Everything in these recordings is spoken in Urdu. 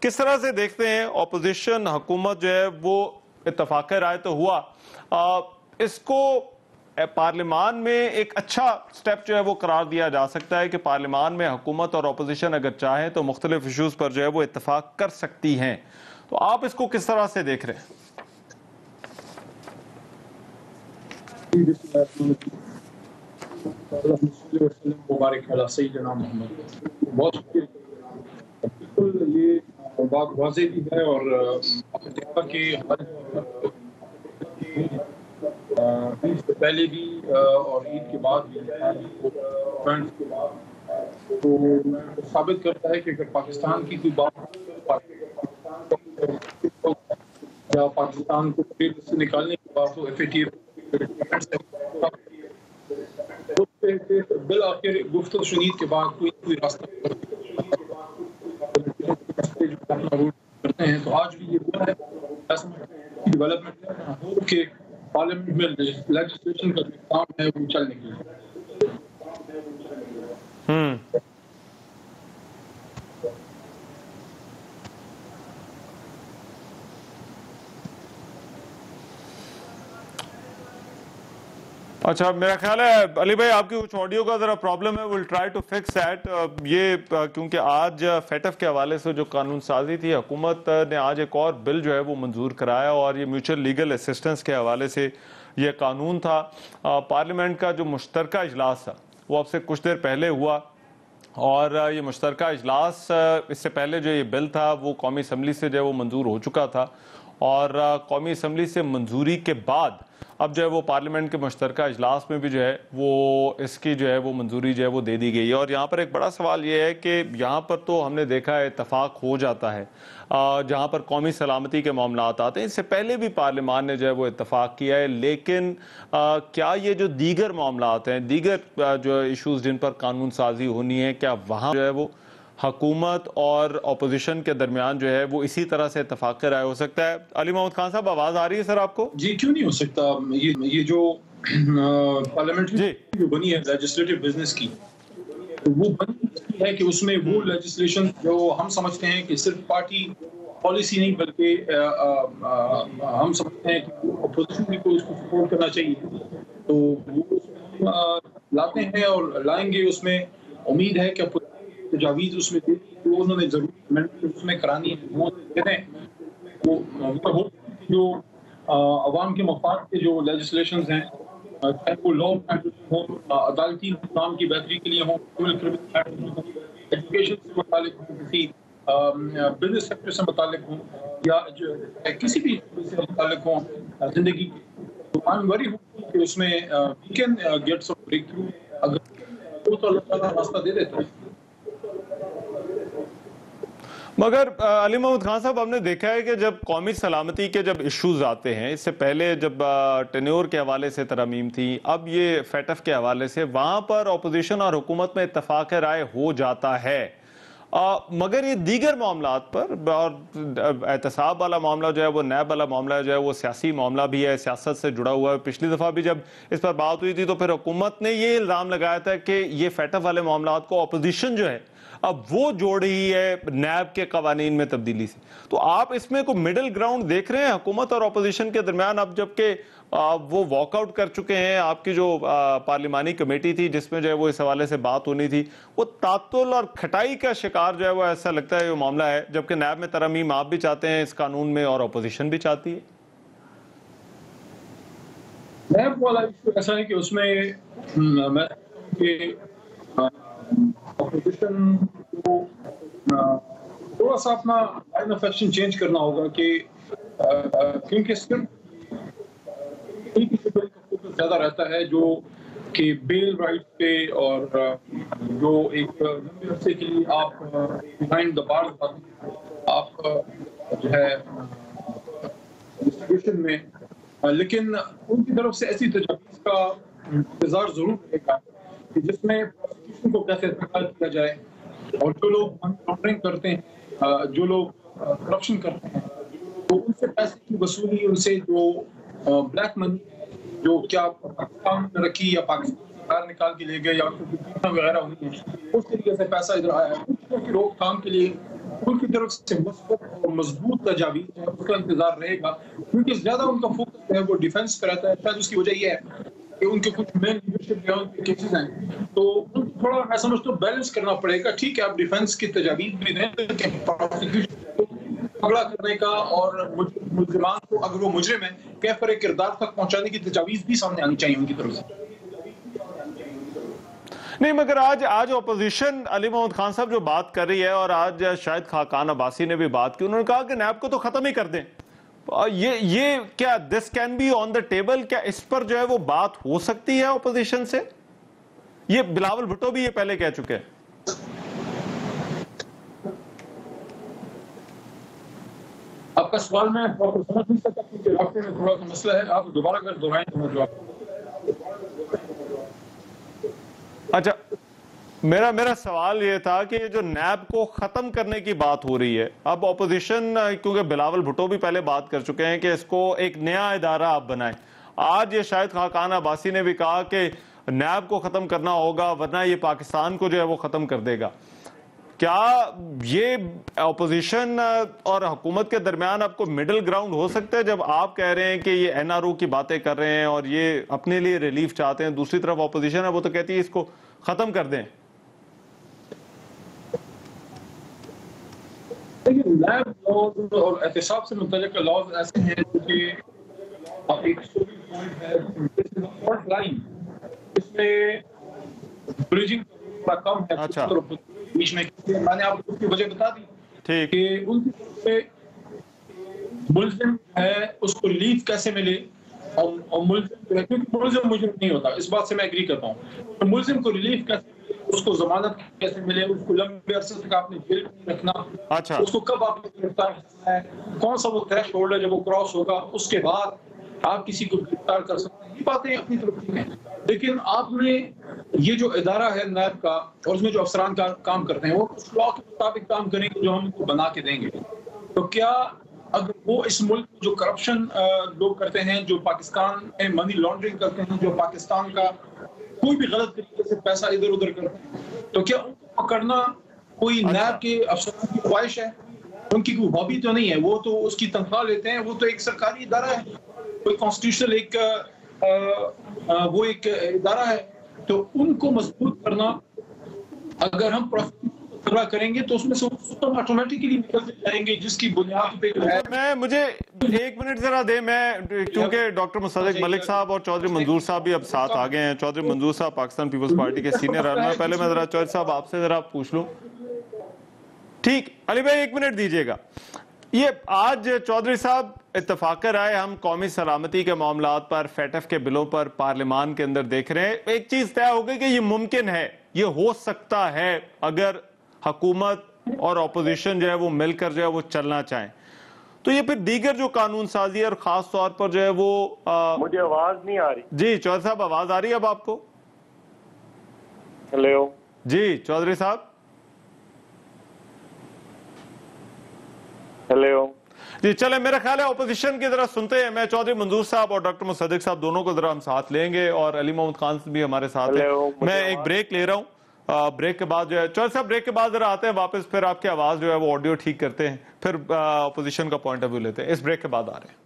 کس طرح سے دیکھتے ہیں اپوزیشن حکومت جو ہے وہ اتفاق رائے تو ہوا, اس کو پارلیمان میں ایک اچھا سٹیپ جو ہے وہ قرار دیا جا سکتا ہے کہ پارلیمان میں حکومت اور اپوزیشن اگر چاہیں تو مختلف ایشوز پر جو ہے وہ اتفاق کر سکتی ہیں, تو آپ اس کو کس طرح سے دیکھ رہے ہیں؟ مبارک علی سیدنا محمد. بہت شکریہ. بالکل یہ بات واضح بھی ہے اور دیکھا کہ عید سے پہلے بھی اور عید کے بعد بھی تو ثابت کرتا ہے کہ اگر پاکستان کی کوئی بات یا پاکستان کو سے نکالنے کی بات ہو ایف اے ٹی بالآخر گفتگو شنید کے بعد کوئی راستہ کرتے ہیں. تو آج بھی یہ ہوا ہے ڈیولپمنٹ کہ پارلیمنٹ میں لیجسلیشن کا کام ہے وہ چلنے کے لیے. اچھا, میرا خیال ہے علی بھائی آپ کی کچھ آڈیو کا ذرا پرابلم ہے, we'll try to fix that. یہ کیونکہ آج فیٹف کے حوالے سے جو قانون سازی تھی, حکومت نے آج ایک اور بل جو ہے وہ منظور کرایا اور یہ میوچل لیگل اسسٹنس کے حوالے سے یہ قانون تھا. پارلیمنٹ کا جو مشترکہ اجلاس تھا وہ اب سے کچھ دیر پہلے ہوا اور یہ مشترکہ اجلاس اس سے پہلے جو یہ بل تھا وہ قومی اسمبلی سے جو ہے وہ منظور ہو چکا تھا اور قومی اسمبلی سے منظوری کے بعد اب جو ہے وہ پارلیمنٹ کے مشترکہ اجلاس میں بھی جو ہے وہ اس کی جو ہے وہ منظوری جو ہے وہ دے دی گئی ہے. اور یہاں پر ایک بڑا سوال یہ ہے کہ یہاں پر تو ہم نے دیکھا ہے اتفاق ہو جاتا ہے جہاں پر قومی سلامتی کے معاملات آتے ہیں, اس سے پہلے بھی پارلیمان نے جو ہے وہ اتفاق کیا ہے, لیکن کیا یہ جو دیگر معاملات ہیں, دیگر جو ایشوز جن پر قانون سازی ہونی ہے, کیا وہاں جو ہے وہ حکومت اور اپوزیشن کے درمیان جو ہے وہ اسی طرح سے اتفاق رائے ہو سکتا ہے؟ علی محمد خان صاحب آواز آ رہی ہے سر آپ کو؟ جی کیوں نہیں ہو سکتا. یہ جو پارلیمنٹ جو بنی ہے لیجسلیٹو بزنس کی, وہ بنی ہے کہ اس میں وہ لیجسلیشن جو ہم سمجھتے ہیں کہ صرف پارٹی پالیسی نہیں بلکہ ہم سمجھتے ہیں کہ اپوزیشن بھی کو اس کو سپورٹ کرنا چاہیے, تو وہ لاتے ہیں اور لائیں گے. اس میں امید ہے کہ تجاویز اس میں جو انہوں نے ضرور اس میں کرانی ہے وہ دیں. جو عوام کے مفاد کے جو لیجسلیشنز ہیں, چاہے وہ لا ہوں, عدالتی نظام کی بہتری کے لیے ہوں, ایجوکیشن سے متعلق ہوں, کسی بزنس سیکٹر سے متعلق ہوں, یا کسی بھی سے متعلق ہوں زندگی کی, تو آئی ایم ویری ہوپفل کہ اس میں we can get some breakthrough اگر وہ تو اللہ تعالیٰ راستہ دے دیتا ہے. مگر علی محمد خان صاحب ہم نے دیکھا ہے کہ جب قومی سلامتی کے جب ایشوز آتے ہیں, اس سے پہلے جب ٹینیور کے حوالے سے ترامیم تھی, اب یہ فیٹف کے حوالے سے, وہاں پر اپوزیشن اور حکومت میں اتفاق رائے ہو جاتا ہے, مگر یہ دیگر معاملات پر اور احتساب والا معاملہ جو ہے وہ نیب والا معاملہ جو ہے وہ سیاسی معاملہ بھی ہے, سیاست سے جڑا ہوا ہے. پچھلی دفعہ بھی جب اس پر بات ہوئی تھی تو پھر حکومت نے یہ الزام لگایا تھا کہ یہ فیٹف والے معاملات کو اپوزیشن جو ہے اب وہ جوڑ رہی ہے نیب کے قوانین میں تبدیلی سے. تو آپ اس میں کوئی مڈل گراؤنڈ دیکھ رہے ہیں حکومت اور اپوزیشن کے درمیان, اب جبکہ وہ واک آؤٹ کر چکے ہیں؟ آپ کی جو پارلیمانی کمیٹی تھی جس میں جو ہے وہ اس حوالے سے بات ہونی تھی, وہ تعطل اور کھٹائی کا شکار جو ہے وہ ایسا لگتا ہے وہ معاملہ ہے, جبکہ نیب میں ترامیم آپ بھی چاہتے ہیں اس قانون میں اور اپوزیشن بھی چاہتی ہے. نیب والا ایشو ایسا ہے کہ اس میں میں اپوزیشن کو تھوڑا سا اپنا لائن آف ایکشن چینج کرنا ہوگا, کہ کیونکہ صرف زیادہ رہتا ہے جو کہ بیل رائٹ پہ اور جو ایک لمبے عرصے کے لیے آپ بیہائنڈ دا بارز آپ جو ہے ڈسٹریبیوشن میں, لیکن ان کی طرف سے ایسی تجاویز کا انتظار ضرور رہے گا کہ جس میں پروسیکیوشن کو کیسے استعمال کیا جائے, اور جو لوگ منی لانڈرنگ کرتے ہیں, جو لوگ کرپشن کرتے ہیں, تو ان سے پیسے کی وصولی, ان سے جو بلیک منی جو کیا پاکستان میں رکھی یا پاکستان باہر نکال کے لے گئے یا وغیرہ ہوئی ہیں، اس طریقے سے پیسہ ادھر آیا ہے کی روک تھام کے لیے ان کی طرف سے مثبت اور مضبوط تجاویز ہے، اس کا انتظار رہے گا، کیونکہ زیادہ ان کا فوکس ہے وہ ڈیفنس پہ رہتا ہے. شاید اس کی وجہ یہ ہے کہ ان کے کچھ مین لیڈرشپ لیول کے کیسز ہیں، تو ان کو تھوڑا میں سمجھتا ہوں بیلنس کرنا پڑے گا. ٹھیک ہے آپ ڈیفنس کی تجاویز بھی دیں لیکن پروسیکیوشن پگڑا کرنے کا اور ملزمان کو اگر وہ مجرم ہے کیفر کردار تک پہنچانے کی تجاویز بھی سامنے آنی چاہیے ان کی طرف سے. نہیں مگر آج اپوزیشن علی محمد خان صاحب جو بات کر رہی ہے اور آج شاید خاقان عباسی نے بھی بات کی، انہوں نے کہا کہ نیب کو تو ختم ہی کر دیں. یہ کیا this can be on the table? کیا اس پر جو ہے وہ بات ہو سکتی ہے اپوزیشن سے؟ یہ بلاول بھٹو بھی یہ پہلے کہہ چکے ہیں. آپ کا سوال میں سمجھ نہیں سکتا کیونکہ رابطے میں تھوڑا سا مسئلہ ہے، آپ دوبارہ اگر دہرائیں تو میں جواب. اچھا میرا سوال یہ تھا کہ جو نیب کو ختم کرنے کی بات ہو رہی ہے، اب اپوزیشن کیونکہ بلاول بھٹو بھی پہلے بات کر چکے ہیں کہ اس کو ایک نیا ادارہ آپ بنائیں. آج یہ شاید خاقان عباسی نے بھی کہا کہ نیب کو ختم کرنا ہوگا ورنہ یہ پاکستان کو جو ہے وہ ختم کر دے گا. کیا یہ اپوزیشن اور حکومت کے درمیان آپ کو مڈل گراؤنڈ ہو سکتا ہے جب آپ کہہ رہے ہیں کہ یہ این آر او کی باتیں کر رہے ہیں اور یہ اپنے لیے ریلیف چاہتے ہیں، دوسری طرف اپوزیشن ہے وہ تو کہتی ہے اس کو ختم کر دیں؟ نیب لاز اور احتساب سے متعلق لاز ایسے ہیں کہ ایک پوائنٹ ہے فالٹ لائن، اس میں بریجنگ کم ہے بیچ میں. میں نے آپ کو اس کی وجہ بتا دی کہ ان کی ملزم ہے اس کو ریلیف کیسے ملے اور ملزم مجرم نہیں ہوتا، اس بات سے میں ایگری کرتا ہوں. ملزم کو ریلیف کیسے ملے، اس کو ضمانت کیسے ملے، اس کو لمبے عرصے تک آپ نے جیل میں رکھنا، اس کو کب آپ نے گرفتار کرنا ہے، کون سا وہ تھریش ہولڈ ہے جب وہ کراس ہوگا اس کے بعد آپ کسی کو گرفتار کر سکتے ہیں. یہ باتیں اپنی طرف ٹھیک ہیں، لیکن آپ نے یہ جو ادارہ ہے نیب کا اور اس میں جو افسران کام کرتے ہیں وہ اس لا کے مطابق کام کریں گے جو ہم ان کو بنا کے دیں گے. تو کیا اگر وہ اس ملک میں جو کرپشن لوگ کرتے ہیں، جو پاکستان میں منی لانڈرنگ کرتے ہیں، جو پاکستان کا کوئی بھی غلط طریقے سے پیسہ ادھر ادھر کرتے ہیں، تو کیا ان کو پکڑنا کوئی نیب کے افسران کی خواہش ہے؟ ان کی کوئی ہابی تو نہیں ہے، وہ تو اس کی تنخواہ لیتے ہیں، وہ تو ایک سرکاری ادارہ ہے، کوئی کانسٹیٹیوشنل وہ ایک ادارہ ہے. تو ان کو مضبوط کرنا اگر ہم پروسیکیوشن کریں گے تو اس میں سے آٹومیٹکلی نکل جائیں گے، جس کی بنیاد پہ مجھے ایک منٹ ذرا دے. میں کیونکہ ڈاکٹر مصدق ملک صاحب اور چودھری منظور صاحب بھی اب ساتھ آ گئے ہیں. چودھری منظور صاحب پاکستان پیپلز پارٹی کے سینئر رہنما. پہلے میں ذرا چودھری صاحب آپ سے ذرا پوچھ لوں. ٹھیک علی بھائی ایک منٹ دیجئے گا. یہ آج چودھری صاحب اتفاق رائے ہم قومی سلامتی کے معاملات پر، فیٹف کے بلوں پر پارلیمان کے اندر دیکھ رہے ہیں. ایک چیز طے ہو گئی کہ یہ ممکن ہے، یہ ہو سکتا ہے اگر حکومت اور اپوزیشن جو ہے وہ مل کر جو ہے وہ چلنا چاہیں. تو یہ پھر دیگر جو قانون سازی ہے اور خاص طور پر جو ہے وہ مجھے آواز نہیں آ رہی. جی چودھری صاحب آواز آ رہی ہے اب آپ کو؟ ہیلو جی چودھری صاحب. ہیلو جی چلیں میرا خیال ہے اپوزیشن کی ذرا سنتے ہیں. میں چودھری منظور صاحب اور ڈاکٹر مصدق صاحب دونوں کو ذرا ہم ساتھ لیں گے اور علی محمد خان بھی ہمارے ساتھ ہیں. میں ایک بریک لے رہا ہوں. بریک کے بعد جو ہے چودھری صاحب بریک کے بعد ذرا آتے ہیں واپس، پھر آپ کی آواز جو ہے وہ آڈیو ٹھیک کرتے ہیں، پھر اپوزیشن کا پوائنٹ آف ویو لیتے ہیں. اس بریک کے بعد آ رہے ہیں.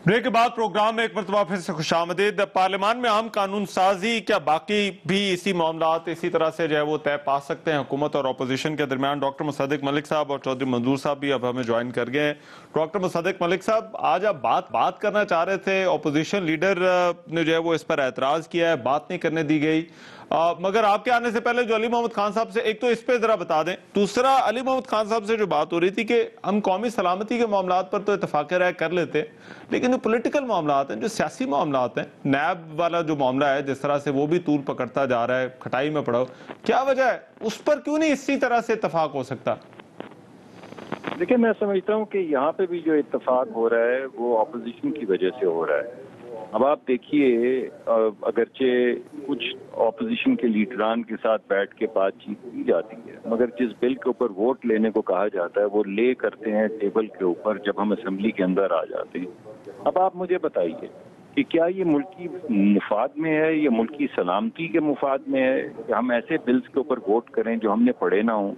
بریک کے بعد پروگرام میں ایک مرتبہ پھر سے خوش آمدید. پارلیمان میں عام قانون سازی، کیا باقی بھی اسی معاملات اسی طرح سے جو ہے وہ طے پا سکتے ہیں حکومت اور اپوزیشن کے درمیان؟ ڈاکٹر مصدق ملک صاحب اور چودھری منظور صاحب بھی اب ہمیں جوائن کر گئے ہیں. ڈاکٹر مصدق ملک صاحب آج آپ بات کرنا چاہ رہے تھے، اپوزیشن لیڈر نے جو ہے وہ اس پر اعتراض کیا ہے، بات نہیں کرنے دی گئی. مگر آپ کے آنے سے پہلے جو علی محمد خان صاحب سے ایک تو اس پہ ذرا بتا دیں، دوسرا علی محمد خان صاحب سے جو بات ہو رہی تھی کہ ہم قومی سلامتی کے معاملات پر تو اتفاق رائے کر لیتے ہیں، لیکن جو پولیٹیکل معاملات ہیں، جو سیاسی معاملات ہیں، نیب والا جو معاملہ ہے جس طرح سے وہ بھی طول پکڑتا جا رہا ہے، کھٹائی میں پڑا ہو، کیا وجہ ہے اس پر کیوں نہیں اسی طرح سے اتفاق ہو سکتا؟ دیکھیں میں سمجھتا ہوں کہ یہاں پہ بھی جو اتفاق ہو رہا ہے وہ اپوزیشن کی وجہ سے ہو رہا ہے. اب آپ دیکھیے اگرچہ کچھ اپوزیشن کے لیڈران کے ساتھ بیٹھ کے بات چیت کی جاتی ہے، مگر جس بل کے اوپر ووٹ لینے کو کہا جاتا ہے وہ لے کرتے ہیں ٹیبل کے اوپر جب ہم اسمبلی کے اندر آ جاتے ہیں۔ اب آپ مجھے بتائیے کہ کیا یہ ملکی مفاد میں ہے یا ملکی سلامتی کے مفاد میں ہے کہ ہم ایسے بلز کے اوپر ووٹ کریں جو ہم نے پڑھے نہ ہوں؟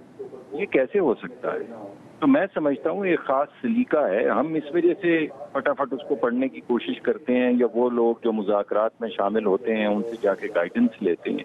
یہ کیسے ہو سکتا ہے؟ تو میں سمجھتا ہوں ایک خاص سلیقہ ہے، ہم اس وجہ سے فٹافٹ اس کو پڑھنے کی کوشش کرتے ہیں، یا وہ لوگ جو مذاکرات میں شامل ہوتے ہیں ان سے جا کے گائیڈنس لیتے ہیں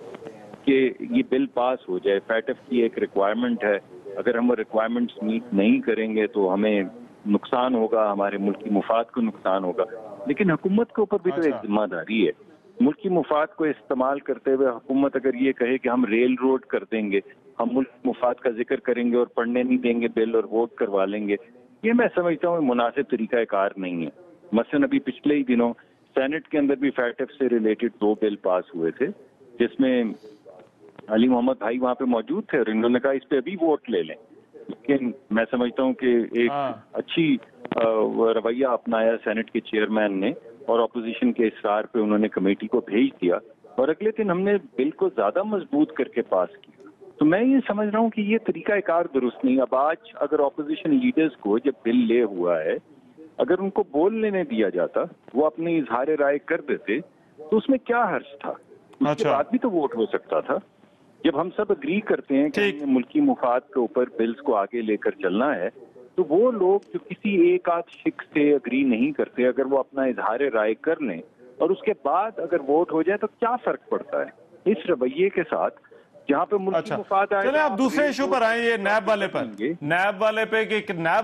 کہ یہ بل پاس ہو جائے۔ فیٹف کی ایک ریکوائرمنٹ ہے، اگر ہم وہ ریکوائرمنٹس میٹ نہیں کریں گے تو ہمیں نقصان ہوگا، ہمارے ملکی مفاد کو نقصان ہوگا۔ لیکن حکومت کے اوپر بھی تو ایک ذمہ داری ہے، ملکی مفاد کو استعمال کرتے ہوئے حکومت اگر یہ کہے کہ ہم ریل روڈ کر دیں گے، ہم ملک مفاد کا ذکر کریں گے اور پڑھنے نہیں دیں گے بل اور ووٹ کروا لیں گے، یہ میں سمجھتا ہوں مناسب طریقہ کار نہیں ہے۔ مثلا ابھی پچھلے ہی دنوں سینٹ کے اندر بھی فیٹف سے ریلیٹڈ 2 بل پاس ہوئے تھے، جس میں علی محمد بھائی وہاں پہ موجود تھے اور انہوں نے کہا اس پہ ابھی ووٹ لے لیں، لیکن میں سمجھتا ہوں کہ ایک اچھی رویہ اپنایا سینٹ کے چیئرمین نے اور اپوزیشن کے اصرار پہ انہوں نے کمیٹی کو بھیج دیا اور اگلے دن ہم نے بل کو زیادہ مضبوط کر کے پاس کیا۔ تو میں یہ سمجھ رہا ہوں کہ یہ طریقہ کار درست نہیں۔ اب آج اگر اپوزیشن لیڈرز کو جب بل لے ہوا ہے اگر ان کو بولنے نہیں دیا جاتا، وہ اپنی اظہار رائے کر دیتے تو اس میں کیا حرج تھا؟ اس کے بعد بھی تو ووٹ ہو سکتا تھا۔ جب ہم سب اگری کرتے ہیں کہ ہمیں ملکی مفاد کے اوپر بلز کو آگے لے کر چلنا ہے تو وہ لوگ جو کسی ایک آدھ شخص سے اگری نہیں کرتے اگر وہ اپنا اظہار رائے کر لیں اور اس کے بعد اگر ووٹ ہو جائے تو کیا فرق پڑتا ہے؟ اس رویے کے ساتھ جہاں پہ ملکی مفاد آئے۔ چلیں آپ دوسرے ایشو پر آئیں، یہ نیب والے پر، نیب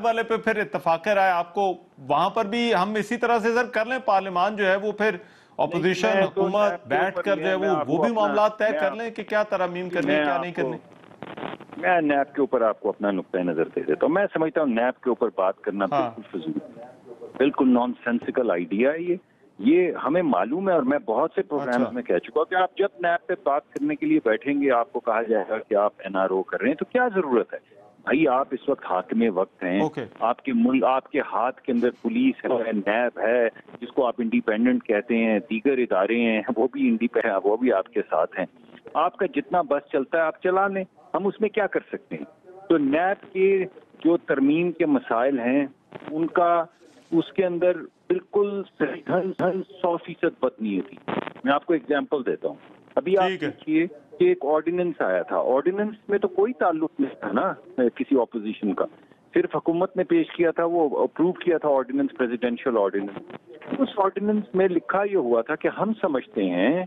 والے پہ پھر اتفاق رائے آپ کو وہاں پر بھی ہم اسی طرح سے کر لیں، پارلیمان جو ہے وہ پھر اپوزیشن حکومت بیٹھ کر جو ہے وہ بھی معاملات طے کر لیں کہ کیا ترامیم کرنی کیا نہیں کرنی؟ میں نیب کے اوپر آپ کو اپنا نقطۂ نظر دے دیتا ہوں۔ میں سمجھتا ہوں نیب کے اوپر بات کرنا بالکل فضول ہے، بالکل نان سینسیکل آئیڈیا ہے یہ ہمیں معلوم ہے اور میں بہت سے پروگرامز میں کہہ چکا ہوں کہ آپ جب نیب پہ بات کرنے کے لیے بیٹھیں گے آپ کو کہا جائے گا کہ آپ NRO کر رہے ہیں، تو کیا ضرورت ہے بھائی؟ آپ اس وقت حاکم وقت ہیں، آپ کے ملک آپ کے ہاتھ کے اندر پولیس ہے، نیب ہے جس کو آپ انڈیپینڈنٹ کہتے ہیں، دیگر ادارے ہیں وہ بھی انڈیپینڈنٹ، وہ بھی آپ کے ساتھ ہیں، آپ کا جتنا بس چلتا ہے آپ چلا لیں، ہم اس میں کیا کر سکتے ہیں؟ تو نیب کے جو ترمیم کے مسائل ہیں ان کا اس کے اندر بالکل 100% بدنیتی۔ میں آپ کو ایگزامپل دیتا ہوں، ابھی آپ دیکھیے کہ ایک آرڈیننس آیا تھا، آرڈیننس میں تو کوئی تعلق نہیں تھا نا کسی اپوزیشن کا، صرف حکومت نے پیش کیا تھا، وہ اپروو کیا تھا آرڈیننس، پریزیڈینشل آرڈیننس۔ اس آرڈیننس میں لکھا یہ ہوا تھا کہ ہم سمجھتے ہیں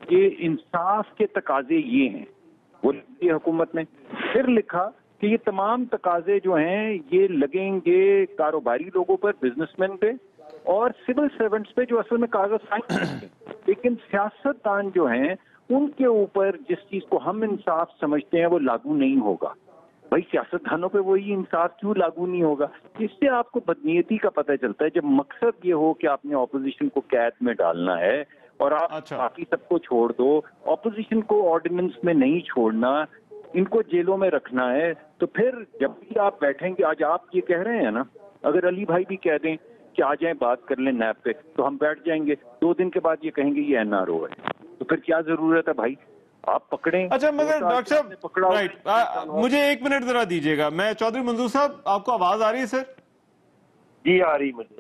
کہ انصاف کے تقاضے یہ ہیں، وہ لکھی حکومت نے۔ پھر لکھا کہ یہ تمام تقاضے جو ہیں یہ لگیں گے کاروباری لوگوں پر، بزنس مین پہ اور سول سرونٹس پہ جو اصل میں کاغذ سائن کرتے ہیں، لیکن سیاستدان جو ہیں ان کے اوپر جس چیز کو ہم انصاف سمجھتے ہیں وہ لاگو نہیں ہوگا۔ بھائی سیاستدانوں پہ وہی انصاف کیوں لاگو نہیں ہوگا؟ اس سے آپ کو بدنیتی کا پتہ چلتا ہے۔ جب مقصد یہ ہو کہ آپ نے اپوزیشن کو قید میں ڈالنا ہے اور آپ باقی سب کو چھوڑ دو، اپوزیشن کو آرڈیننس میں نہیں چھوڑنا، ان کو جیلوں میں رکھنا ہے، تو پھر جب بھی آپ بیٹھیں گے، آج آپ یہ کہہ رہے ہیں نا، اگر علی بھائی بھی کہہ دیں کہ آ جائیں بات کر لیں نیب پہ تو ہم بیٹھ جائیں گے، 2 دن کے بعد یہ کہیں گے یہ NRO ہے، تو پھر کیا ضرورت ہے بھائی؟ آپ پکڑیں۔ اچھا مگر ڈاکٹر صاحب مجھے 1 منٹ ذرا دیجیے گا، میں چودھری منظور صاحب آپ کو آواز آ رہی ہے سر؟ جی آ رہی مجھے۔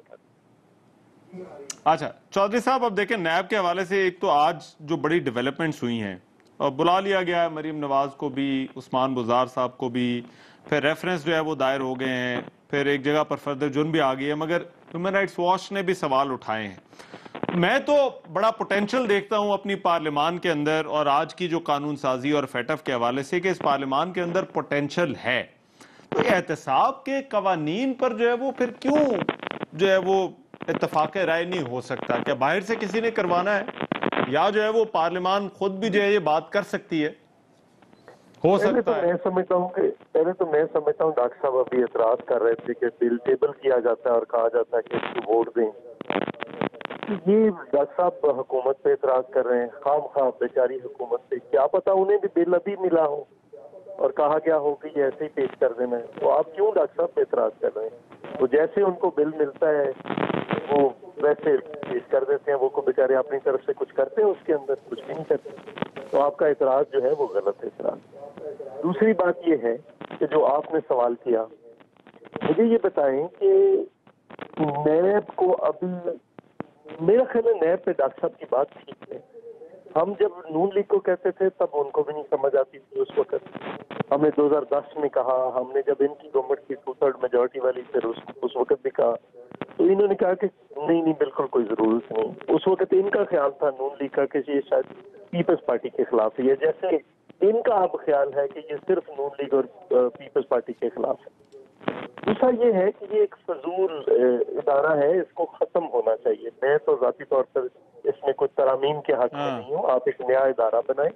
اچھا چودھری صاحب اب دیکھیں نیب کے حوالے سے ایک تو آج جو بڑی ڈیولپمنٹس ہوئی ہیں اور بلا لیا گیا ہے مریم نواز کو بھی، عثمان بزار صاحب کو بھی، پھر ریفرنس جو ہے وہ دائر ہو گئے ہیں، پھر ایک جگہ پر فردر جرم بھی آ گئی ہے، مگر ہیومن رائٹس واچ نے بھی سوال اٹھائے ہیں۔ میں تو بڑا پوٹینشل دیکھتا ہوں اپنی پارلیمان کے اندر اور آج کی جو قانون سازی اور فیٹف کے حوالے سے کہ اس پارلیمان کے اندر پوٹینشل ہے، تو احتساب کے قوانین پر جو ہے وہ پھر کیوں جو ہے وہ اتفاق رائے نہیں ہو سکتا؟ کیا باہر سے کسی نے کروانا ہے یا جو ہے وہ پارلیمان خود بھی جو ہے یہ بات کر سکتی ہے؟ ہو سکتا ہے۔ میں سمجھتا ہوں ڈاکٹر صاحب ابھی اعتراض کر رہے تھے کہ بل ٹیبل کیا جاتا ہے اور کہا جاتا ہے کہ اس کو ووٹ دیں، یہ ڈاکٹر صاحب حکومت پہ اعتراض کر رہے ہیں، خام خواہ بیچاری حکومت پہ، کیا پتا انہیں بھی بل ابھی ملا ہو اور کہا گیا ہو کہ یہ ایسے ہی پیش کر دینا ہے، تو آپ کیوں ڈاکٹر صاحب پہ اعتراض کر رہے ہیں؟ تو جیسے ان کو بل ملتا ہے وہ ویسے پیش کر دیتے ہیں. وہ کو بیچارے اپنی طرف سے کچھ کرتے ہیں, اس کے اندر کچھ بھی نہیں کرتے. تو آپ کا اعتراض جو ہے وہ غلط اعتراض. دوسری بات یہ ہے کہ جو آپ نے سوال کیا, مجھے یہ بتائیں کہ نیب کو ابھی, میرا خیال ہے نیب پہ ڈاکٹر صاحب کی بات ٹھیک ہے. ہم جب نون لیگ کو کہتے تھے تب ان کو بھی نہیں سمجھ آتی تھی اس وقت. ہم نے 2010 میں کہا, ہم نے جب ان کی گورنمنٹ کی 2/3 میجورٹی والی پھر اس وقت بھی کہا, تو انہوں نے کہا کہ نہیں بالکل کوئی ضرورت نہیں. اس وقت ان کا خیال تھا نون لیگ کا کہ یہ شاید پیپلز پارٹی کے خلاف ہے, جیسے ان کا اب خیال ہے کہ یہ صرف نون لیگ اور پیپلز پارٹی کے خلاف ہے. دوسرا یہ ہے کہ یہ ایک فضول ادارہ ہے, اس کو ختم ہونا چاہیے. میں تو ذاتی طور پر اس میں کوئی ترامیم کے حق میں نہیں ہوں. آپ ایک نیا ادارہ بنائیں,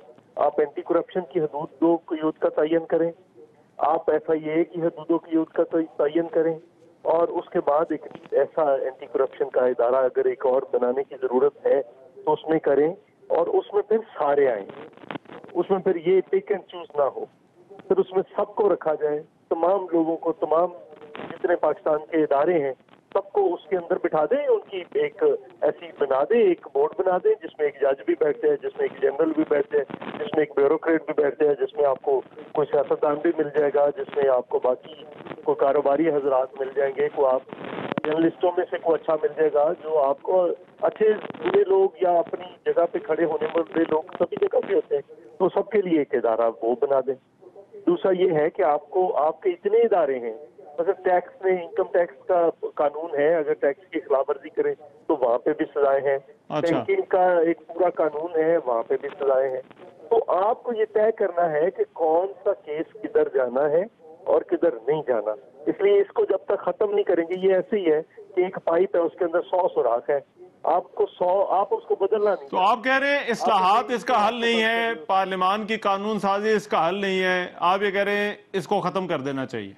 آپ اینٹی کرپشن کی حدود کا تعین کریں, آپ FIA کی حدودوں کی حدود کا تعین کریں, اور اس کے بعد ایک ایسا اینٹی کرپشن کا ادارہ اگر ایک اور بنانے کی ضرورت ہے تو اس میں کریں, اور اس میں پھر سارے آئیں. اس میں پھر یہ پک اینڈ چوز نہ ہو, پھر اس میں سب کو رکھا جائے, تمام لوگوں کو, تمام جتنے پاکستان کے ادارے ہیں سب کو اس کے اندر بٹھا دیں. ان کی ایک ایسی بنا دیں, ایک بورڈ بنا دیں جس میں ایک جج بھی بیٹھتے ہیں, جس میں ایک جنرل بھی بیٹھتے ہیں, جس میں ایک بیوروکریٹ بھی بیٹھتے ہیں, جس میں آپ کو کوئی سیاستدان بھی مل جائے گا, جس میں آپ کو باقی کوئی کاروباری حضرات مل جائیں گے, کوئی آپ جرنلسٹوں میں سے کوئی اچھا مل جائے گا جو آپ کو اچھے برے لوگ یا اپنی جگہ پہ کھڑے ہونے والے لوگ سبھی جگہ پہ ہوتے ہیں, تو سب کے لیے ایک ادارہ وہ بنا دیں. دوسرا یہ ہے کہ آپ کے اتنے ادارے ہیں, مثلا ٹیکس میں انکم ٹیکس کا قانون ہے, اگر ٹیکس کی خلاف ورزی کریں تو وہاں پہ بھی سزائیں ہیں. بینکنگ کا ایک پورا قانون ہے, وہاں پہ بھی سزائیں ہیں. تو آپ کو یہ طے کرنا ہے کہ کون سا کیس کدھر جانا ہے اور کدھر نہیں جانا. اس لیے اس کو جب تک ختم نہیں کریں گے, یہ ایسے ہی ہے کہ ایک پائپ ہے, اس کے اندر 100 سوراخ ہے, آپ اس کو بدلنا نہیں. تو آپ کہہ رہے ہیں اصلاحات اس کا حل نہیں ہے, پارلیمان کی قانون سازی اس کا حل نہیں ہے, آپ یہ کہہ رہے ہیں اس کو ختم کر دینا چاہیے.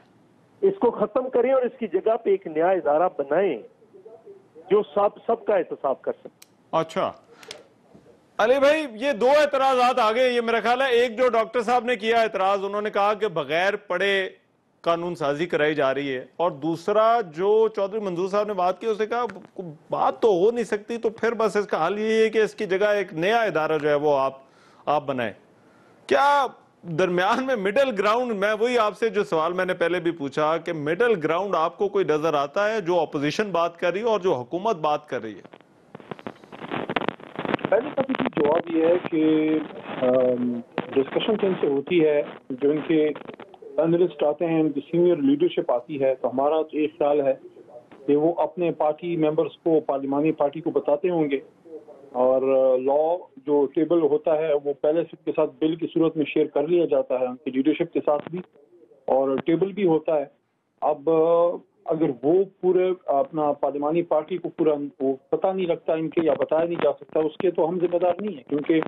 اس کو ختم کریں اور اس کی جگہ پہ ایک نیا ادارہ بنائیں جو سب کا احتساب کر سکے. اچھا علی بھائی, یہ 2 اعتراضات آگے. یہ میرا خیال ہے ایک جو ڈاکٹر صاحب نے کیا اعتراض, انہوں نے کہا کہ بغیر پڑھے قانون سازی کرائی جا رہی ہے, اور دوسرا جو چودھری منظور صاحب نے بات کی, اسے کہا بات تو ہو نہیں سکتی, تو پھر بس اس کا حل یہ ہے کہ اس کی جگہ ایک نیا ادارہ جو ہے وہ آپ بنائیں. کیا درمیان میں مڈل گراؤنڈ, میں وہی آپ سے جو سوال میں نے پہلے بھی پوچھا کہ مڈل گراؤنڈ آپ کو کوئی نظر آتا ہے, جو اپوزیشن بات کر رہی ہے اور جو حکومت بات کر رہی ہے؟ پہلے کا بھی جواب یہ ہے کہ ڈسکشن جن سے ہوتی ہے, جو ان کے اینالسٹ آتے ہیں, ان کی سینئر لیڈرشپ آتی ہے, تو ہمارا تو ایک خیال ہے کہ وہ اپنے پارٹی ممبرز کو, پارلیمانی پارٹی کو بتاتے ہوں گے, اور لا جو ٹیبل ہوتا ہے وہ پہلے کے ساتھ بل کی صورت میں شیئر کر لیا جاتا ہے ان کی لیڈرشپ کے ساتھ بھی, اور ٹیبل بھی ہوتا ہے. اب اگر وہ پورے اپنا پارلیمانی پارٹی کو پورا وہ پتہ نہیں لگتا ان کے, یا بتایا نہیں جا سکتا, اس کے تو ہم ذمہ دار نہیں ہیں, کیونکہ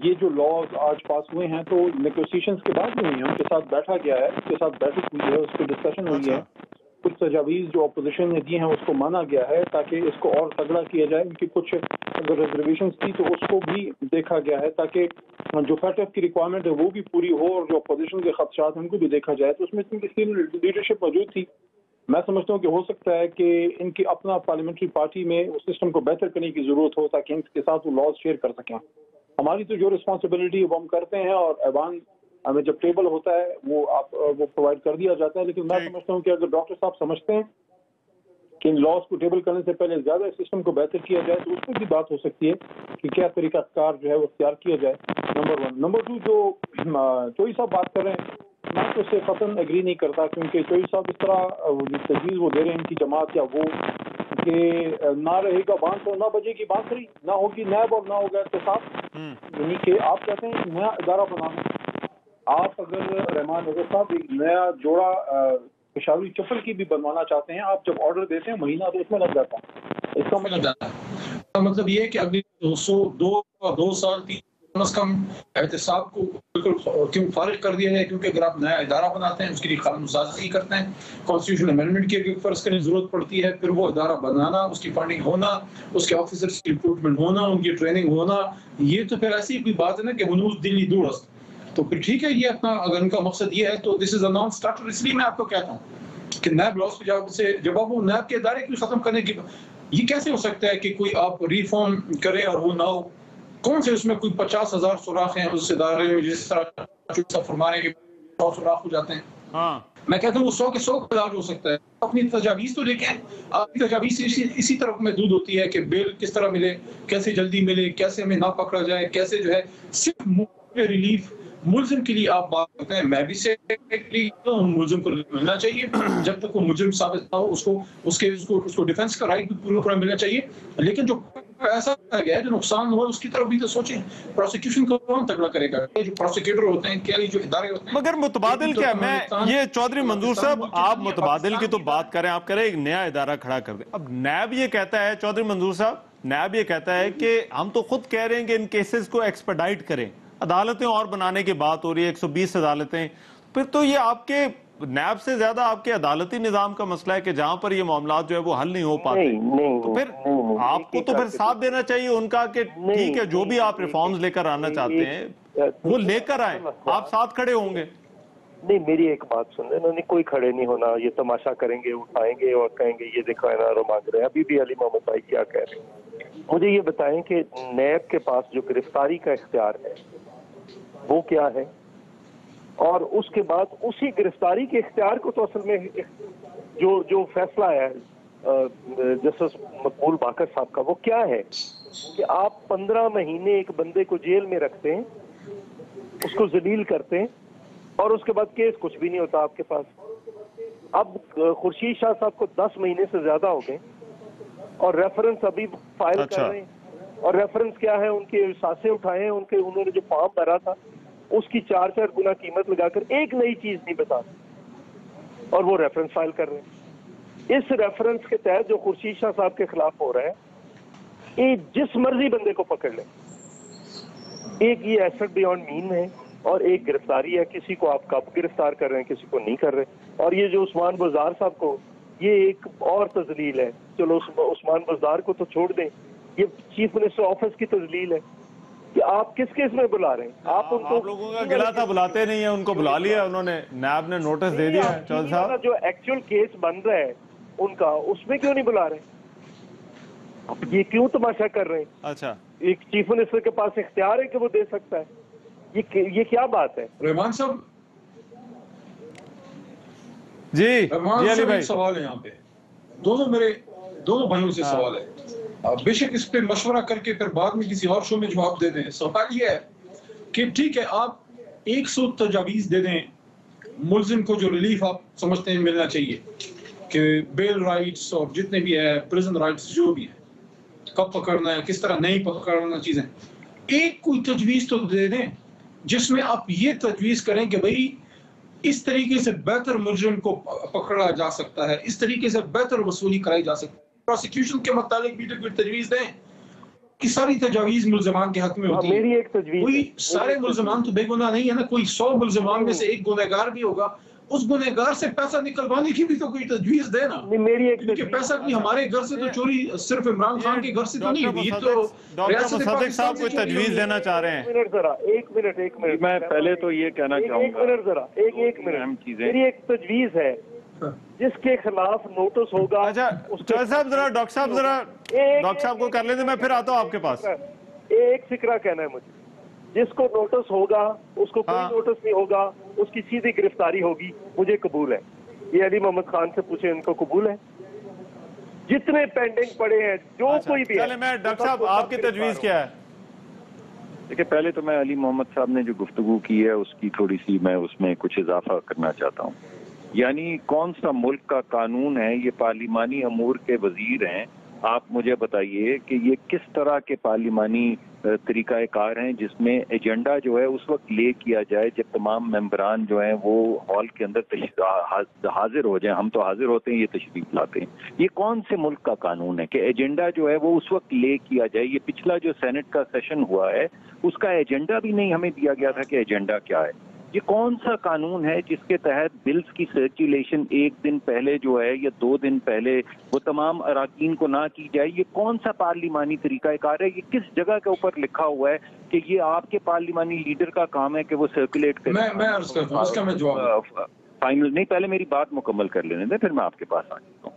یہ جو لاز آج پاس ہوئے ہیں تو نیگوسیشنز کے بعد ہوئے ہیں, ان کے ساتھ بیٹھا گیا ہے, اس کے ساتھ بیٹھک ہوئی ہے, اس پہ ڈسکشن ہوئی ہے, کچھ تجاویز جو اپوزیشن نے دی ہیں اس کو مانا گیا ہے تاکہ اس کو اور تگڑا کیا جائے. ان کی کچھ اگر ریزرویشنز تھی تو اس کو بھی دیکھا گیا ہے تاکہ جو فیٹ ایف کی ریکوائرمنٹ ہے وہ بھی پوری ہو, اور جو اپوزیشن کے خدشات ہیں ان کو بھی دیکھا جائے. تو اس میں ان کی لیڈرشپ موجود تھی. میں سمجھتا ہوں کہ ہو سکتا ہے کہ ان کی اپنا پارلیمنٹری پارٹی میں اس سسٹم کو بہتر کرنے کی ضرورت ہو تاکہ ان کے ساتھ وہ لاز شیئر کر سکیں. ہماری تو جو رسپانسبلٹی وہ ہم کرتے ہیں, اور ایوان ہمیں جب ٹیبل ہوتا ہے وہ پرووائڈ کر دیا جاتا ہے. لیکن میں سمجھتا ہوں کہ اگر ڈاکٹر صاحب سمجھتے ہیں کہ ان لاز کو ٹیبل کرنے سے پہلے زیادہ سسٹم کو بہتر کیا جائے تو اس میں بھی بات ہو سکتی ہے کہ کیا طریقہ کار جو ہے وہ اختیار کیا جائے. نمبر 1. نمبر 2, جو چوئی صاحب بات کر رہے ہیں, میں تو اس سے قطعاً ایگری نہیں کرتا, کیونکہ چوئی صاحب اس طرح جو تجویز وہ دے رہے ہیں ان کی جماعت یا وہ کہ نہ رہے گا بانس اور نہ بجے گی بانسری, نہ ہوگی نیب اور نہ ہوگا احتساب, یعنی کہ آپ کہتے ہیں کہ نیا ادارہ بنانا. آپ اگر رحمان نظر صاحب ایک نیا جوڑا پشاوری چپل کی بھی بنوانا چاہتے ہیں, آپ جب آرڈر دیتے ہیں مہینہ تو اس میں لگ جاتا ہے. اس کا مطلب یہ ہے کہ اگلے 2 سال 3 کم از کم احتساب کو بالکل کیوں فارغ کر دیا جائے, کیونکہ اگر آپ نیا ادارہ بناتے ہیں اس کے لیے قانون سازی کرتے ہیں, کانسٹیٹیوشن امینڈمنٹ کی فرض کرنے ضرورت پڑتی ہے, پھر وہ ادارہ بنانا, اس کی فنڈنگ ہونا, اس کے آفیسرز کی ریکروٹمنٹ ہونا, ان کی ٹریننگ ہونا, یہ تو پھر ایسی کوئی بات ہے نا کہ ہنوز دلی دورست. تو پھر ٹھیک ہے, یہ اپنا اگر ان کا مقصد یہ ہے تو دس از اے نان اسٹارٹر. اس لیے میں آپ کو کہتا ہوں کہ نیب لاس پہ جب آپ وہ نیب کے ادارے کیوں ختم کرنے کی یہ کیسے ہو سکتا ہے کہ کوئی آپ ریفارم کریں اور وہ نہ ہو؟ کون سے اس میں کوئی 50,000 سوراخ ہیں اس ادارے میں جس طرح فرما رہے ہیں کہ 100 سوراخ ہو جاتے ہیں؟ ہاں میں کہتا ہوں وہ 100 کے 100 علاج ہو سکتا ہے. اپنی تجاویز تو دیکھیں. آپ کی تجاویز اسی طرف محدود ہوتی ہے کہ بیل کس طرح ملے, کیسے جلدی ملے, کیسے ہمیں نہ پکڑا جائے, کیسے جو ہے صرف ریلیف ملزم کے لیے آپ بات کرتے ہیں. میں بھی سے ملزم کو ملنا چاہیے جب تک وہ ملزم ثابت نہ ہو, اس کو ڈیفینس کا رائٹ بھی پورا پورا ملنا چاہیے. لیکن جو ایسا گیا جو نقصان ہوا اس کی طرف بھی تو سوچیں. پروسیکیوشن کو کون تگڑا کرے گا؟ جو پروسیکیوٹر ہوتے ہیں, کیا جو ادارے ہوتے ہیں. مگر متبادل کیا, میں یہ چودھری منظور صاحب آپ متبادل کی تو بات کریں, آپ کریں ایک نیا ادارہ کھڑا کر دیں. اب نیب یہ کہتا ہے, چودھری منظور صاحب نیب یہ کہتا ہے کہ ہم تو خود کہہ رہے ہیں کہ ان کیسز کو ایکسپیڈائٹ کریں, عدالتیں اور بنانے کی بات ہو رہی ہے, 120 عدالتیں. پھر تو یہ آپ کے نیب سے زیادہ آپ کے عدالتی نظام کا مسئلہ ہے کہ جہاں پر یہ معاملات جو ہے وہ حل نہیں ہو پاتے. تو پھر آپ کو تو پھر ساتھ دینا چاہیے ان کا کہ ٹھیک ہے جو بھی آپ ریفارمز لے کر آنا چاہتے ہیں وہ لے کر آئیں, آپ ساتھ کھڑے ہوں گے. نہیں, میری ایک بات سن لیں, انہوں نے کوئی کھڑے نہیں ہونا, یہ تماشا کریں گے, اٹھائیں گے اور کہیں گے یہ دیکھو NRO مانگ رہے ہیں. ابھی بھی علی محمد بھائی کیا کہہ رہے ہیں, مجھے یہ بتائیں کہ نیب کے پاس جو گرفتاری کا اختیار ہے وہ کیا ہے, اور اس کے بعد اسی گرفتاری کے اختیار کو تو اصل میں جو فیصلہ ہے جسٹس مقبول باقر صاحب کا وہ کیا ہے کہ آپ 15 مہینے ایک بندے کو جیل میں رکھتے ہیں, اس کو ذلیل کرتے ہیں, اور اس کے بعد کیس کچھ بھی نہیں ہوتا آپ کے پاس. اب خورشید شاہ صاحب کو 10 مہینے سے زیادہ ہو گئے اور ریفرنس ابھی فائل کر رہے ہیں. اور ریفرنس کیا ہے, ان کے سانسیں اٹھائے ہیں, انہوں نے جو فارم بھرا تھا اس کی 4 گنا قیمت لگا کر ایک نئی چیز نہیں بتا, اور وہ ریفرنس فائل کر رہے ہیں. اس ریفرنس کے تحت جو خورشید شاہ صاحب کے خلاف ہو رہا ہے, یہ جس مرضی بندے کو پکڑ لیں, ایک یہ ایسٹ بیانڈ مین ہے اور ایک گرفتاری ہے. کسی کو آپ کب گرفتار کر رہے ہیں, کسی کو نہیں کر رہے. اور یہ جو عثمان بزدار صاحب کو, یہ ایک اور تذلیل ہے. چلو عثمان بزدار کو تو چھوڑ دیں, یہ چیف منسٹر آفس کی تذلیل ہے کہ آپ کس کیس میں بلا رہے ہیں. آپ لوگوں کا گلا تھا, بلاتے نہیں ہیں, ان کو بلا لیا انہوں نے, نیب نے نوٹس دے دیا ہے. چودھری صاحب جو ایکچوئل کیس بن رہا ہے ان کا, اس میں کیوں نہیں بلا رہے؟ اب یہ کیوں تماشا کر رہے ہیں؟ اچھا, ایک چیف منسٹر کے پاس اختیار ہے کہ وہ دے سکتا ہے, یہ کیا بات ہے؟ رحمان صاحب جی علی بھائی, سوال ہے یہاں پہ, دونوں بھائیوں سے سوال ہے. بے شک اس پہ مشورہ کر کے پھر بعد میں کسی اور شو میں جواب دے دیں. سوال یہ ہے کہ ٹھیک ہے آپ 100 تجاویز دے دیں ملزم کو جو ریلیف آپ سمجھتے ہیں ملنا چاہیے, کہ بیل رائٹس اور جتنے بھی ہے پریزن رائٹس جو بھی ہے, کب پکڑنا ہے, کس طرح نہیں پکڑنا چیزیں, ایک کوئی تجویز تو دے دیں جس میں آپ یہ تجویز کریں کہ بھئی اس طریقے سے بہتر ملزم کو پکڑا جا سکتا ہے, اس طریقے سے بہتر وصولی کرائی جا سکتی ہے. پروسیکیوشن کے متعلق بھی تو کوئی تجویز دیں کہ ساری تجاویز ملزمان کے حق میں ہوتی ہے. میری ایک تجویز, کوئی سارے ملزمان تو بے گناہ نہیں ہے نا, کوئی 100 ملزمان میں سے ایک گنہگار بھی ہوگا, اس گنہگار سے پیسہ نکلوانے کی بھی تو کوئی تجویز دے نا. کیونکہ پیسہ بھی ہمارے گھر سے تو چوری صرف عمران خان کے گھر سے تو نہیں ہوئی, یہ تو ڈاکٹر مصدق صاحب کوئی تجویز دینا چاہ رہے ہیں. ایک منٹ میں پہلے تو یہ کہنا چاہوں گا, ایک منٹ میری ایک تجویز ہے جس کے خلاف نوٹس ہوگا. اچھا چودھری صاحب ذرا ڈاکٹر صاحب کو کر لیتے, میں پھر آتا ہوں آپ کے پاس. ایک فکرہ کہنا ہے مجھے, جس کو نوٹس ہوگا اس کو کوئی نوٹس نہیں ہوگا, اس کی سیدھی گرفتاری ہوگی, مجھے قبول ہے. یہ علی محمد خان سے پوچھیں, ان کو قبول ہے. جتنے پینڈنگ پڑے ہیں جو کوئی بھی ہے. میں ڈاکٹر صاحب آپ کی تجویز کیا ہے؟ دیکھیں پہلے تو میں علی محمد صاحب نے جو گفتگو کی ہے اس کی تھوڑی سی میں اس میں کچھ اضافہ کرنا چاہتا ہوں. یعنی کون سا ملک کا قانون ہے, یہ پارلیمانی امور کے وزیر ہیں, آپ مجھے بتائیے کہ یہ کس طرح کے پارلیمانی طریقہ کار ہیں جس میں ایجنڈا جو ہے اس وقت لے کیا جائے جب تمام ممبران جو ہیں وہ ہال کے اندر حاضر ہو جائیں. ہم تو حاضر ہوتے ہیں, یہ تشریف لاتے ہیں. یہ کون سے ملک کا قانون ہے کہ ایجنڈا جو ہے وہ اس وقت لے کیا جائے؟ یہ پچھلا جو سینٹ کا سیشن ہوا ہے اس کا ایجنڈا بھی نہیں ہمیں دیا گیا تھا کہ ایجنڈا کیا ہے. یہ کون سا قانون ہے جس کے تحت بلز کی سرکولیشن 1 دن پہلے جو ہے یا 2 دن پہلے وہ تمام اراکین کو نہ کی جائے؟ یہ کون سا پارلیمانی طریقہ کار ہے؟ یہ کس جگہ کے اوپر لکھا ہوا ہے کہ یہ آپ کے پارلیمانی لیڈر کا کام ہے کہ وہ سرکولیٹ کرے؟ میں عرض کرتا ہوں, اس کا میں جواب فائنل نہیں, پہلے میری بات مکمل کر لینے دیں, پھر میں آپ کے پاس آ جاتا ہوں.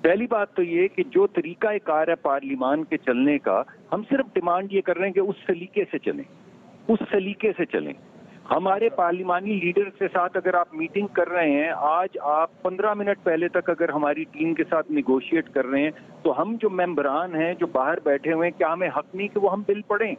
پہلی بات تو یہ کہ جو طریقہ کار ہے پارلیمان کے چلنے کا، ہم صرف ڈیمانڈ یہ کر رہے ہیں کہ اس سلیقے سے چلیں، اس سلیقے سے چلیں. ہمارے پارلیمانی لیڈر کے ساتھ اگر آپ میٹنگ کر رہے ہیں، آج آپ 15 منٹ پہلے تک اگر ہماری ٹیم کے ساتھ نیگوشیٹ کر رہے ہیں، تو ہم جو ممبران ہیں جو باہر بیٹھے ہوئے ہیں، کیا ہمیں حق نہیں کہ وہ ہم بل پڑھیں؟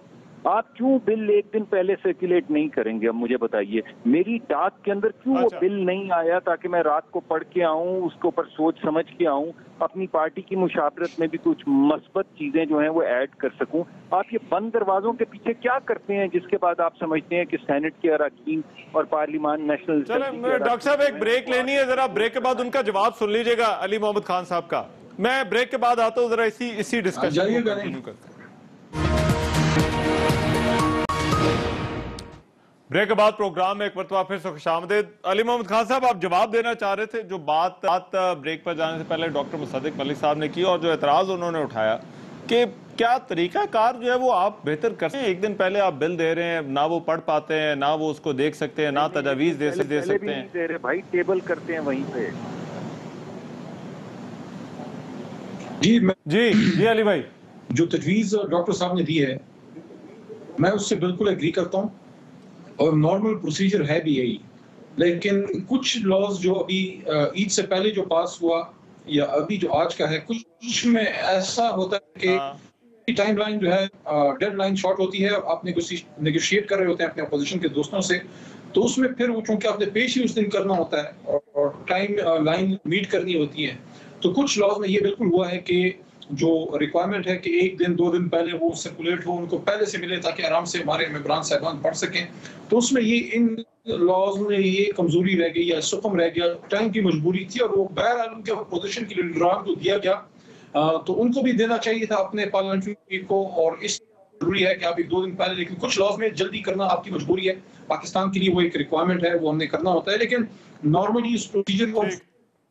آپ کیوں بل ایک دن پہلے سرکولیٹ نہیں کریں گے؟ اب مجھے بتائیے میری ڈاک کے اندر کیوں وہ بل نہیں آیا تاکہ میں رات کو پڑھ کے آؤں، اس کے اوپر سوچ سمجھ کے آؤں، اپنی پارٹی کی مشاورت میں بھی کچھ مثبت چیزیں جو ہیں وہ ایڈ کر سکوں. آپ یہ بند دروازوں کے پیچھے کیا کرتے ہیں جس کے بعد آپ سمجھتے ہیں کہ سینٹ کے اراکین اور پارلیمان نیشنل چلیں ڈاکٹر صاحب ایک بریک لینی ہے، ذرا بریک کے بعد ان کا جواب سن لیجئے گا علی محمد خان صاحب کا. میں بریک کے بعد آتا ہوں، ذرا اسی ڈسکشن کو کنٹینیو کرتے ہیں. بریک کے بعد پروگرام میں ایک مرتبہ پھر سے خوش آمدید. علی محمد خان صاحب آپ جواب دینا چاہ رہے تھے جو بات بریک پر جانے سے پہلے ڈاکٹر مصدق ملک صاحب نے کی، اور جو اعتراض انہوں نے اٹھایا کہ کیا طریقہ کار جو ہے وہ آپ بہتر کرتے ہیں. ایک دن پہلے آپ بل دے رہے ہیں، نہ وہ پڑھ پاتے ہیں، نہ وہ اس کو دیکھ سکتے ہیں، نہ تجاویز دے سکتے ہیں. دے رہے بھائی، ٹیبل کرتے ہیں وہیں پہ. جی علی بھائی، جو تجویز ڈاکٹر صاحب نے دی ہے میں اس سے بالکل ایگری کرتا ہوں، اور نارمل پروسیجر ہے بھی یہی. لیکن کچھ لاز جو ابھی عید سے پہلے جو پاس ہوا یا ابھی جو آج کا ہے، کچھ میں ایسا ہوتا ہے کہ ٹائم لائن جو ہے، ڈیڈ لائن شارٹ ہوتی ہے، آپ نیگوشیٹ کر رہے ہوتے ہیں اپنے اپوزیشن کے دوستوں سے، تو اس میں پھر وہ چونکہ آپ نے پیش ہی اس دن کرنا ہوتا ہے اور ٹائم لائن میٹ کرنی ہوتی ہے. تو کچھ لاز میں یہ بالکل ہوا ہے کہ جو ریکوائرمنٹ ہے کہ ایک دن 2 دن پہلے وہ سرکولیٹ ہو، ان کو پہلے سے ملے تاکہ آرام سے ہمارے ممبران صاحبان پڑھ سکیں. تو اس میں یہ ان لاز میں یہ کمزوری رہ گئی یا سکم رہ گیا، ٹائم کی مجبوری تھی، اور وہ بہرحال ان کے اپوزیشن کے لیڈران کو دیا گیا، تو ان کو بھی دینا چاہیے تھا اپنے پارلیمنٹری کو. اور اس ضروری ہے کہ آپ 1-2 دن پہلے، لیکن کچھ لاز میں جلدی کرنا آپ کی مجبوری ہے. پاکستان کے لیے وہ ایک ریکوائرمنٹ ہے، وہ ہم نے کرنا ہوتا ہے. لیکن نارملی اس پروسیجر کو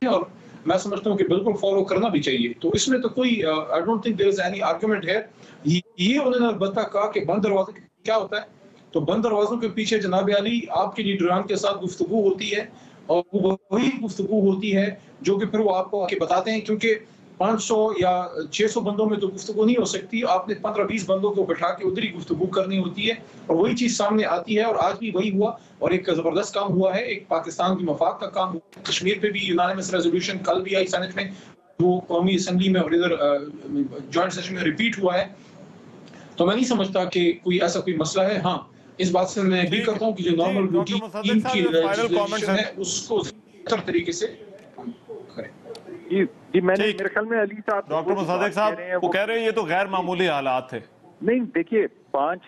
اور میں سمجھتا ہوں کہ بالکل فالو کرنا بھی چاہیے. تو اس میں تو کوئی I don't think there is any argument ہے. یہ انہوں نے البتہ کہا کہ بند دروازے کیا ہوتا ہے، تو بند دروازوں کے پیچھے جناب علی آپ کے لیڈران کے ساتھ گفتگو ہوتی ہے، اور وہ وہی گفتگو ہوتی ہے جو کہ پھر وہ آپ کو آ کے بتاتے ہیں، کیونکہ 500 یا 600 بندوں میں تو گفتگو نہیں ہو سکتی. آپ نے 15-20 بندوں کو بٹھا کے ادھر ہی گفتگو کرنی ہوتی ہے، اور وہی چیز سامنے آتی ہے. اور آج بھی وہی ہوا، اور ایک زبردست کام ہوا ہے، ایک پاکستان کی مفاد کا کام ہوا. کشمیر پہ بھی یونانیمس ریزولوشن کل بھی آئی سینٹ میں، وہ قومی اسمبلی میں اور ادھر جوائنٹ سیشن میں ریپیٹ ہوا ہے. تو میں نہیں سمجھتا کہ کوئی ایسا کوئی مسئلہ ہے. ہاں اس بات سے میں بھی کرتا ہوں کہ جو نارمل روٹین کی لیجسلیشن ہے اس کو بہتر طریقے سے کریں. جی میں نے میرے خیال میں علی صاحب ڈاکٹر مصدق صاحب وہ کہہ رہے ہیں یہ تو غیر معمولی حالات تھے. نہیں دیکھیے، 5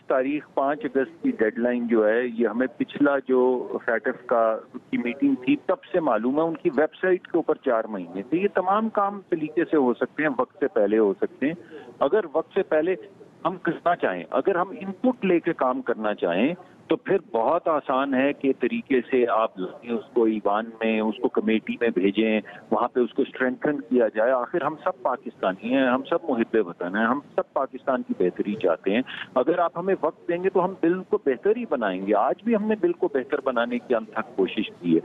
اگست کی ڈیڈ لائن جو ہے، یہ ہمیں پچھلا جو فیٹف کی میٹنگ تھی تب سے معلوم ہے. ان کی ویب سائٹ کے اوپر 4 مہینے تھے. یہ تمام کام طریقے سے ہو سکتے ہیں، وقت سے پہلے ہو سکتے ہیں. اگر وقت سے پہلے ہم کرنا چاہیں، اگر ہم ان پٹ لے کے کام کرنا چاہیں، تو پھر بہت آسان ہے کہ طریقے سے آپ اس کو ایوان میں، اس کو کمیٹی میں بھیجیں، وہاں پہ اس کو اسٹرینتھن کیا جائے. آخر ہم سب پاکستانی ہیں، ہم سب محب وطن ہیں، ہم سب پاکستان کی بہتری چاہتے ہیں. اگر آپ ہمیں وقت دیں گے تو ہم بل کو بہتر ہی بنائیں گے. آج بھی ہم نے بل کو بہتر بنانے کی انتھک کوشش کی ہے.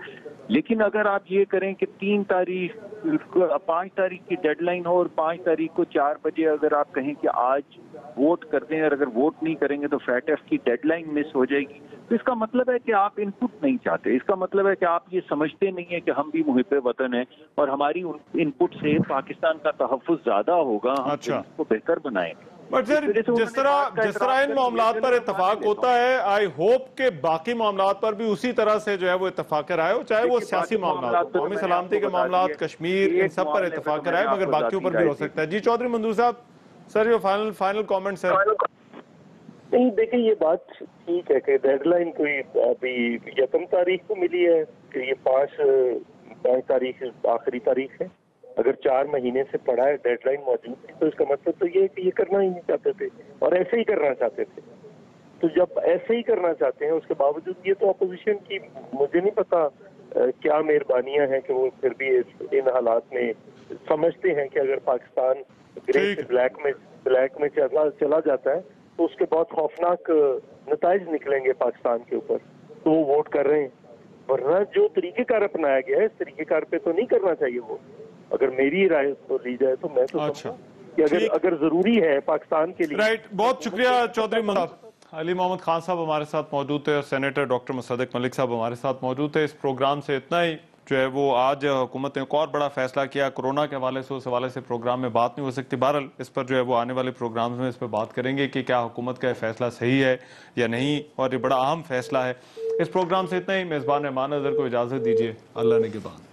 لیکن اگر آپ یہ کریں کہ 5 تاریخ کی ڈیڈ لائن ہو، اور 5 تاریخ کو 4 بجے اگر آپ کہیں کہ آج ووٹ کرتے ہیں، اور اگر ووٹ نہیں کریں گے تو فیٹ ایف کی ڈیڈ لائن مس ہو جائے گی، تو اس کا مطلب ہے کہ آپ ان پٹ نہیں چاہتے. اس کا مطلب ہے کہ آپ یہ سمجھتے نہیں ہیں کہ ہم بھی محب وطن ہیں، اور ہماری ان پٹ سے پاکستان کا تحفظ زیادہ ہوگا، ہم اس کو بہتر بنائیں گے. جس طرح ان معاملات پر اتفاق ہوتا ہے، آئی ہوپ کہ باقی معاملات پر بھی اسی طرح سے جو ہے وہ اتفاق رائے ہو، چاہے وہ سیاسی معاملات ہو، قومی سلامتی کے معاملات، کشمیر، ان سب پر اتفاق رائے، مگر باقیوں پر بھی ہو سکتا ہے. جی چودھری منظور صاحب، سر یہ فائنل کامنٹ سر. نہیں دیکھیں، یہ بات ٹھیک ہے کہ ڈیڈ لائن کوئی ابھی 1 تاریخ کو ملی ہے کہ یہ 5 تاریخ آخری تاریخ ہے. اگر 4 مہینے سے پڑا ہے ڈیڈ لائن موجود تھی، تو اس کا مطلب تو یہ ہے کہ یہ کرنا ہی نہیں چاہتے تھے، اور ایسے ہی کرنا چاہتے تھے. تو جب ایسے ہی کرنا چاہتے ہیں، اس کے باوجود یہ تو اپوزیشن کی مجھے نہیں پتا کیا مہربانیاں ہیں کہ وہ پھر بھی ان حالات میں سمجھتے ہیں کہ اگر پاکستان گرے سے بلیک میں چلا جاتا ہے تو اس کے بہت خوفناک نتائج نکلیں گے پاکستان کے اوپر. تو وہ ووٹ کر رہے ہیں. ورنہ جو طریقہ کار اپنایا گیا ہے اس طریقہ کار پہ تو نہیں کرنا چاہیے وہ. اگر میری رائے تو لی جائے تو میں تو اچھا کہ اگر ضروری ہے پاکستان کے لیے. رائٹ، بہت شکریہ چودھری علی محمد خان صاحب ہمارے ساتھ موجود تھے اور سینیٹر ڈاکٹر مصدق ملک صاحب ہمارے ساتھ موجود تھے. اس پروگرام سے اتنا ہی. جو ہے وہ آج حکومت نے ایک اور بڑا فیصلہ کیا کورونا کے حوالے سے، اس حوالے سے پروگرام میں بات نہیں ہو سکتی. بہرحال اس پر جو ہے وہ آنے والے پروگرامز میں اس پہ بات کریں گے کہ کیا حکومت کا یہ فیصلہ صحیح ہے یا نہیں، اور یہ بڑا اہم فیصلہ ہے. اس پروگرام سے اتنا ہی. میزبان رحمان نظر کو اجازت دیجیے. اللہ نگہبان.